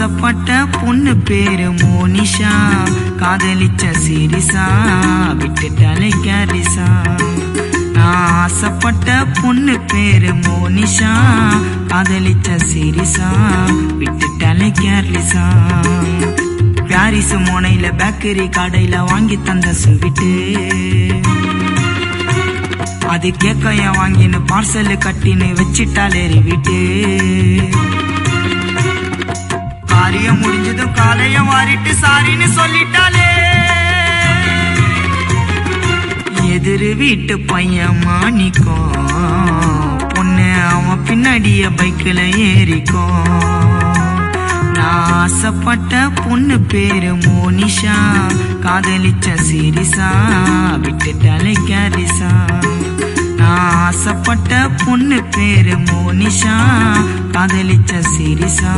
ஆசைப்பட்ட பொண்ணு பேரு மோனிஷா, காதலிச்ச சீரிசா விட்டுட்டாலே கேரிசா. நான் ஆசைப்பட்ட பொண்ணு பேரு மோனிஷா, காதலிச்ச சீரிசா விட்டுட்டாலே கேர்லிசா. பாரிஸ் மோனையில பேக்கரி கடையில வாங்கி தந்த ஸ்வீட்டு, அது கேக்கைய வாங்கின்னு பார்சல் கட்டின்னு வச்சிட்டாலே வீட்டு. காரியம் முடிஞ்சதும் காலையும் வாரிட்டு சாரின்னு சொல்லிட்டாலே. எதிர் வீட்டு பையன் மாணிக்கும் பொண்ணு அவன் பின்னாடிய பைக்கில் ஏறிக்கும். நான் ஆசைப்பட்ட பொண்ணு பேரு மோனிஷா, காதலிச்ச சீரிசா விட்டுட்டாலே கேரிசா. நான் ஆசைப்பட்ட பொண்ணு பேரு மோனிஷா, காதலிச்ச சீரிசா